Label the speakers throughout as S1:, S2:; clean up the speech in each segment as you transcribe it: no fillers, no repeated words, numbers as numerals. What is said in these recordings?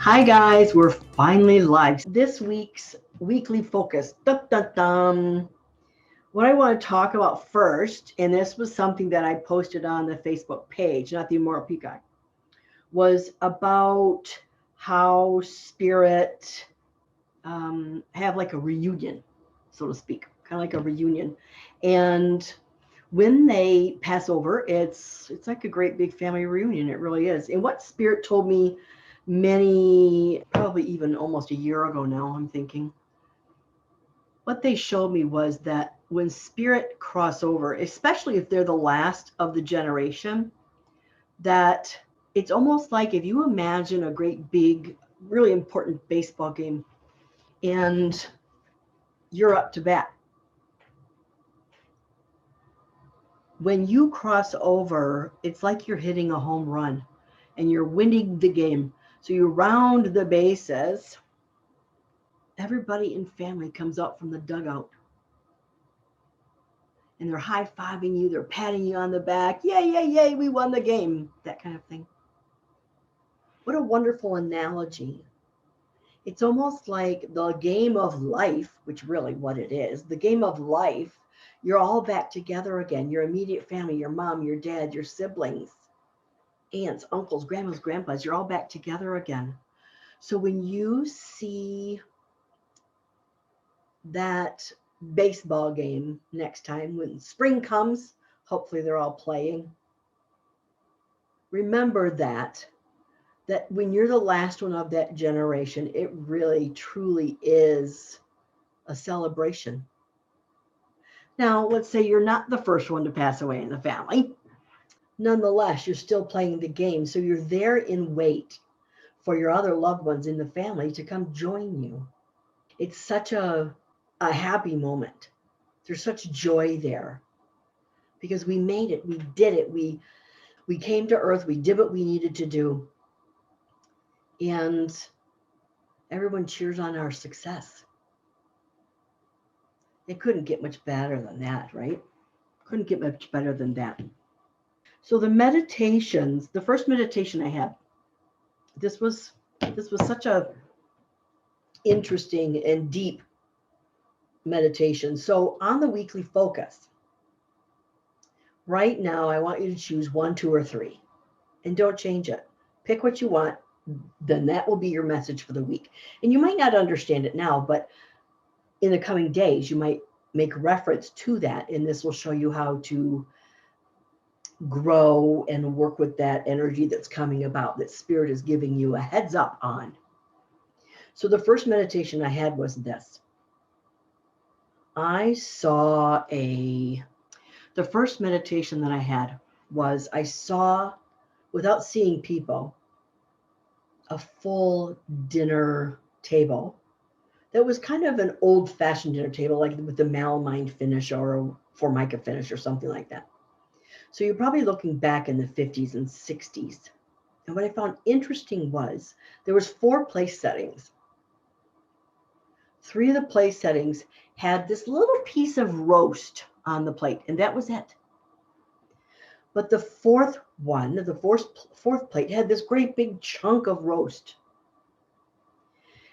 S1: Hi guys, we're finally live. This week's weekly focus. Dun, dun, dun. What I want to talk about first, and this was something that I posted on the Facebook page, not the Immoral Peacock, was about how spirit have like a reunion, so to speak, kind of like a reunion. And when they pass over, it's like a great big family reunion. It really is. And what spirit told me probably even almost a year ago now, I'm thinking, what they showed me was that when spirit cross over, especially if they're the last of the generation, that it's almost like if you imagine a great big, really important baseball game and you're up to bat. When you cross over, it's like you're hitting a home run and you're winning the game. So you round the bases. Everybody in family comes out from the dugout and they're high-fiving you, they're patting you on the back. Yay, yay, yay, we won the game. That kind of thing. What a wonderful analogy. It's almost like the game of life, which really what it is, the game of life. You're all back together again. Your immediate family, your mom, your dad, your siblings, aunts, uncles, grandmas, grandpas, you're all back together again. So when you see that baseball game next time, when spring comes, hopefully they're all playing. Remember that when you're the last one of that generation, it really truly is a celebration. Now, let's say you're not the first one to pass away in the family. Nonetheless, you're still playing the game. So you're there in wait for your other loved ones in the family to come join you. It's such a happy moment. There's such joy there because we made it. We did it. We came to earth. We did what we needed to do. And everyone cheers on our success. It couldn't get much better than that, right? Couldn't get much better than that. So the meditations, the first meditation I had, this was such a interesting and deep meditation. So on the weekly focus, right now I want you to choose 1, 2, or 3, and don't change it. Pick what you want, then that will be your message for the week. And you might not understand it now, but in the coming days, you might make reference to that, and this will show you how to grow and work with that energy that's coming about, that spirit is giving you a heads up on. So the first meditation I had was this. The first meditation that I had was I saw, without seeing people, a full dinner table that was kind of an old-fashioned dinner table, like with the melamine finish or a formica finish or something like that. So you're probably looking back in the 50s and 60s. And what I found interesting was there was 4 place settings. 3 of the place settings had this little piece of roast on the plate, and that was it. But the fourth plate had this great big chunk of roast.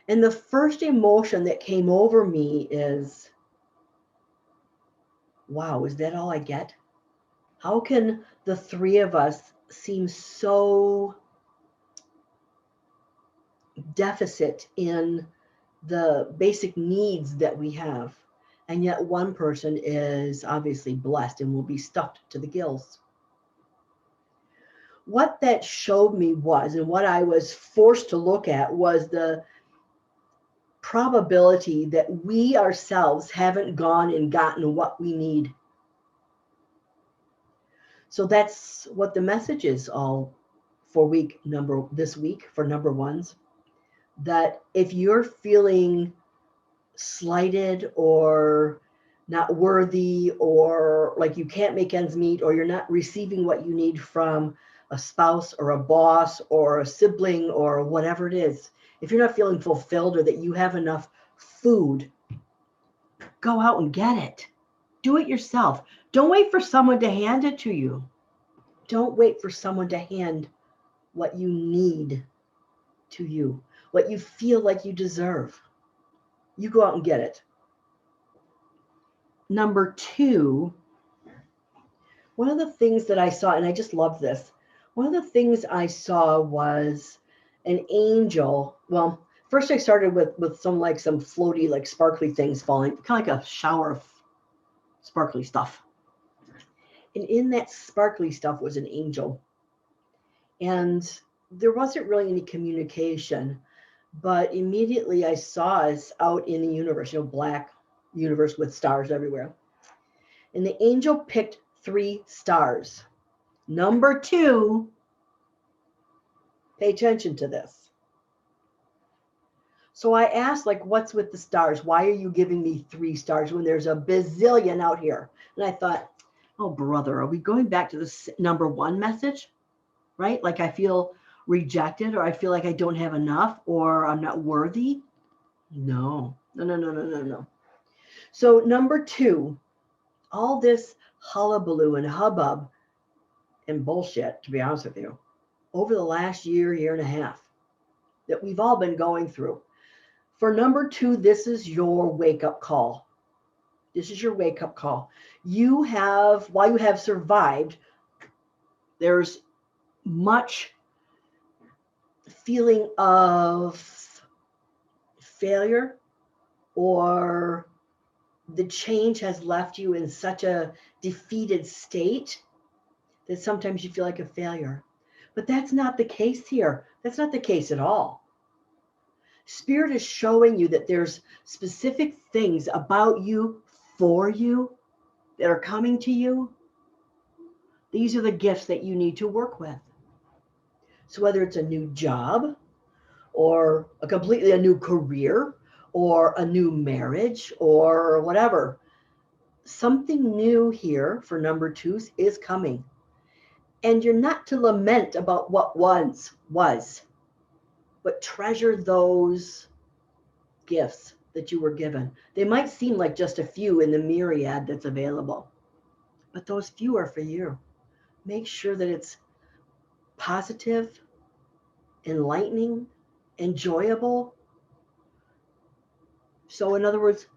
S1: And the first emotion that came over me is, wow, is that all I get? How can the 3 of us seem so deficit in the basic needs that we have, and yet one person is obviously blessed and will be stuffed to the gills? What that showed me was, and what I was forced to look at, was the probability that we ourselves haven't gone and gotten what we need. So that's what the message is all for this week for number ones, that if you're feeling slighted or not worthy, or like you can't make ends meet, or you're not receiving what you need from a spouse or a boss or a sibling or whatever it is, if you're not feeling fulfilled or that you have enough food, go out and get it. Do it yourself. Don't wait for someone to hand it to you. Don't wait for someone to hand what you need to you. what you feel like you deserve. You go out and get it. Number two, one of the things that I saw, and I just love this, one of the things I saw was an angel. Well, first I started with some floaty, like sparkly things falling, kind of like a shower of sparkly stuff. And in that sparkly stuff was an angel. And there wasn't really any communication, but immediately I saw us out in the universe, black universe with stars everywhere. And the angel picked 3 stars. Number 2, pay attention to this. So I asked, what's with the stars? Why are you giving me 3 stars when there's a bazillion out here? And I thought, oh, brother, are we going back to the number 1 message? Right? Like I feel rejected, or I feel like I don't have enough, or I'm not worthy? No. So number 2, all this hullabaloo and hubbub and bullshit, to be honest with you, over the last year and a half that we've all been going through. For number 2, this is your wake-up call. This is your wake-up call. While you have survived, there's much feeling of failure, or the change has left you in such a defeated state that sometimes you feel like a failure. But that's not the case here. That's not the case at all. Spirit is showing you that there's specific things about you, for you, that are coming to you. These are the gifts that you need to work with. So whether it's a new job, or a new career, or a new marriage, or whatever, something new here for number 2s is coming. And you're not to lament about what once was, but treasure those gifts that you were given. They might seem like just a few in the myriad that's available, but those few are for you. Make sure that it's positive, enlightening, enjoyable. So in other words,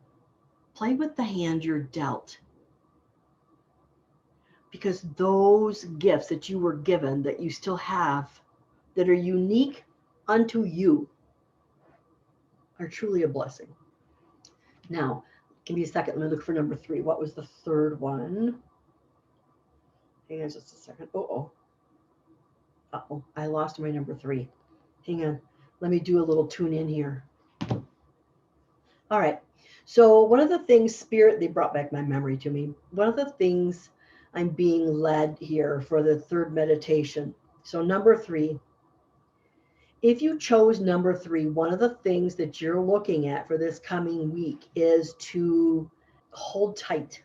S1: play with the hand you're dealt. Because those gifts that you were given, that you still have, that are unique unto you, are truly a blessing. Now, give me a second. Let me look for number 3. What was the third one? Hang on just a second. Uh-oh, I lost my number 3. Hang on. Let me do a little tune in here. All right. So one of the things, Spirit, they brought back my memory to me. One of the things I'm being led here for the third meditation. So number 3, if you chose number 3, one of the things that you're looking at for this coming week is to hold tight.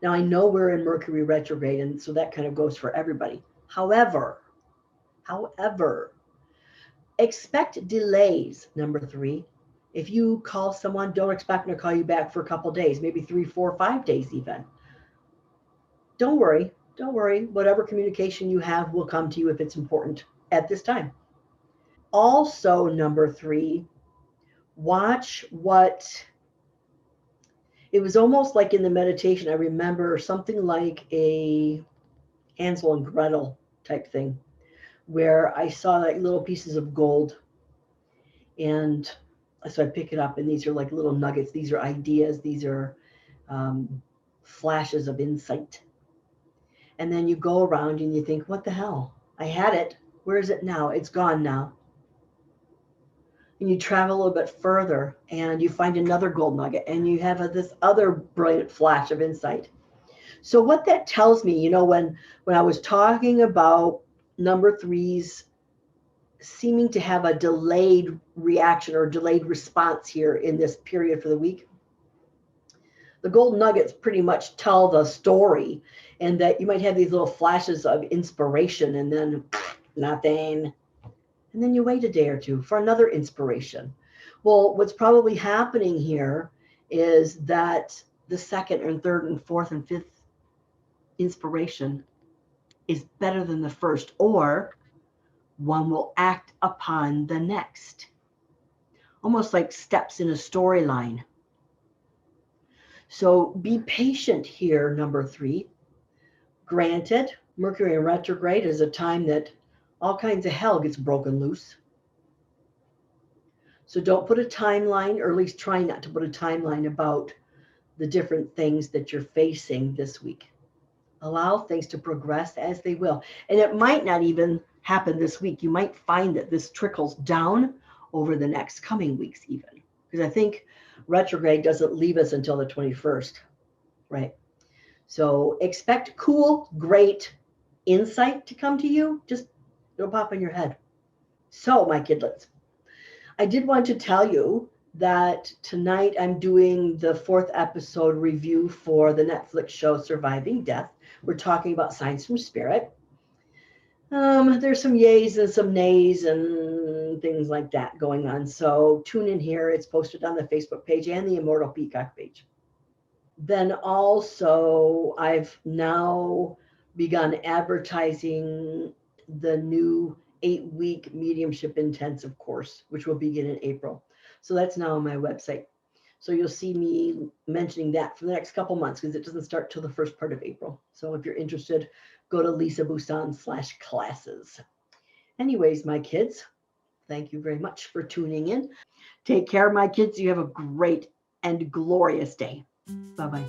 S1: Now, I know we're in Mercury retrograde, and so that kind of goes for everybody. However, expect delays, number 3. If you call someone, don't expect them to call you back for a couple days, maybe 3, 4, 5 days even. Don't worry. Whatever communication you have will come to you if it's important at this time. Also, number 3, watch what, it was almost like in the meditation, I remember something like a Hansel and Gretel type thing, where I saw like little pieces of gold. And so I pick it up, and these are like little nuggets. These are ideas. These are flashes of insight. And then you go around and you think, what the hell? I had it. Where is it now? It's gone now. And you travel a little bit further and you find another gold nugget, and you have this other brilliant flash of insight. So what that tells me, when I was talking about number 3s seeming to have a delayed reaction or delayed response here in this period for the week, the gold nuggets pretty much tell the story, and that you might have these little flashes of inspiration, and then nothing. And then you wait a day or two for another inspiration. Well, what's probably happening here is that the second and third and fourth and fifth inspiration is better than the first, or one will act upon the next. almost like steps in a storyline. So be patient here, number 3. Granted, Mercury in retrograde is a time that all kinds of hell gets broken loose. So don't put a timeline, or at least try not to put a timeline about the different things that you're facing this week. Allow things to progress as they will. And it might not even happen this week. You might find that this trickles down over the next coming weeks even. Because I think retrograde doesn't leave us until the 21st, right? So expect cool, great insight to come to you. Just it'll pop in your head. So my kidlets, I did want to tell you that tonight I'm doing the 4th episode review for the Netflix show Surviving Death. We're talking about signs from spirit. There's some yays and some nays and things like that going on. So tune in here. It's posted on the Facebook page and the Immortal Peacock page. Then also, I've now begun advertising the new 8-week mediumship intensive course, which will begin in April. So that's now on my website. So you'll see me mentioning that for the next couple months because it doesn't start till the first part of April. So if you're interested, go to lisabousson.com/classes. Anyways, my kids, thank you very much for tuning in. Take care, my kids. You have a great and glorious day. Bye-bye.